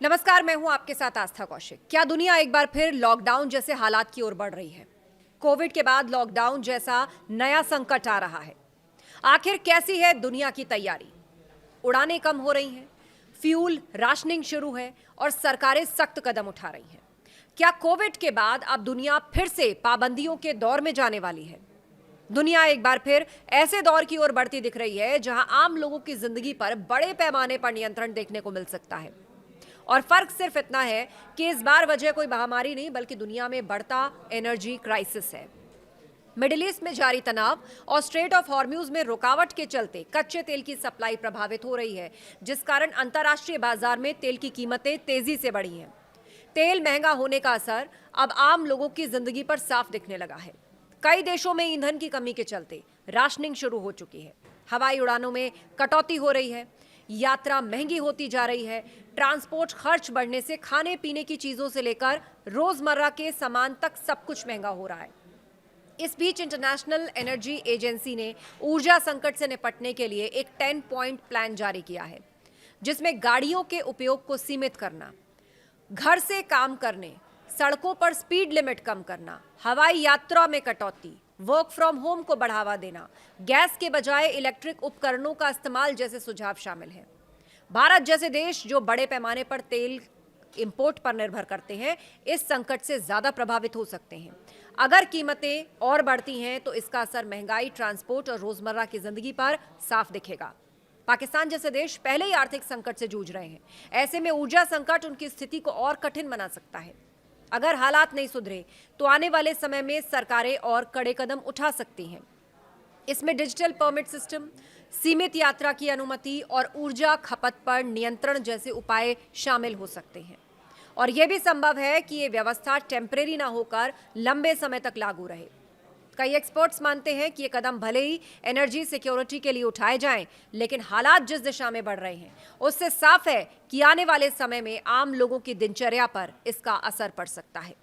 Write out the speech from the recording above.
नमस्कार, मैं हूं आपके साथ आस्था कौशिक। क्या दुनिया एक बार फिर लॉकडाउन जैसे हालात की ओर बढ़ रही है? कोविड के बाद लॉकडाउन जैसा नया संकट आ रहा है। आखिर कैसी है दुनिया की तैयारी? उड़ानें कम हो रही हैं, फ्यूल राशनिंग शुरू है और सरकारें सख्त कदम उठा रही हैं। क्या कोविड के बाद अब दुनिया फिर से पाबंदियों के दौर में जाने वाली है? दुनिया एक बार फिर ऐसे दौर की ओर बढ़ती दिख रही है जहां आम लोगों की जिंदगी पर बड़े पैमाने पर नियंत्रण देखने को मिल सकता है। और फर्क सिर्फ इतना है कि इस बार वजह कोई महामारी नहीं बल्कि दुनिया में बढ़ता एनर्जी क्राइसिस है। मिडिल ईस्ट में जारी तनाव और स्ट्रेट ऑफ हॉर्म्यूज में रुकावट के चलते कच्चे तेल की सप्लाई प्रभावित हो रही है, जिस कारण अंतर्राष्ट्रीय बाजार में तेल की कीमतें तेजी से बढ़ी हैं। तेल महंगा होने का असर अब आम लोगों की जिंदगी पर साफ दिखने लगा है। कई देशों में ईंधन की कमी के चलते राशनिंग शुरू हो चुकी है। हवाई उड़ानों में कटौती हो रही है, यात्रा महंगी होती जा रही है। ट्रांसपोर्ट खर्च बढ़ने से खाने पीने की चीजों से लेकर रोजमर्रा के सामान तक सब कुछ महंगा हो रहा है। इस बीच इंटरनेशनल एनर्जी एजेंसी ने ऊर्जा संकट से निपटने के लिए एक 10 पॉइंट प्लान जारी किया है, जिसमें गाड़ियों के उपयोग को सीमित करना, घर से काम करने, सड़कों पर स्पीड लिमिट कम करना, हवाई यात्रा में कटौती, वर्क फ्रॉम होम को बढ़ावा देना, गैस के बजाय इलेक्ट्रिक उपकरणों का इस्तेमाल जैसे सुझाव शामिल हैं। भारत जैसे देश जो बड़े पैमाने पर तेल इंपोर्ट पर निर्भर करते हैं, इस संकट से ज्यादा प्रभावित हो सकते हैं। अगर कीमतें और बढ़ती हैं तो इसका असर महंगाई, ट्रांसपोर्ट और रोजमर्रा की जिंदगी पर साफ दिखेगा। पाकिस्तान जैसे देश पहले ही आर्थिक संकट से जूझ रहे हैं। ऐसे में ऊर्जा संकट उनकी स्थिति को और कठिन बना सकता है। अगर हालात नहीं सुधरे तो आने वाले समय में सरकारें और कड़े कदम उठा सकती हैं। इसमें डिजिटल परमिट सिस्टम, सीमित यात्रा की अनुमति और ऊर्जा खपत पर नियंत्रण जैसे उपाय शामिल हो सकते हैं। और यह भी संभव है कि ये व्यवस्था टेम्परेरी ना होकर लंबे समय तक लागू रहे। कई एक्सपर्ट्स मानते हैं कि ये कदम भले ही एनर्जी सिक्योरिटी के लिए उठाए जाएं, लेकिन हालात जिस दिशा में बढ़ रहे हैं उससे साफ है कि आने वाले समय में आम लोगों की दिनचर्या पर इसका असर पड़ सकता है।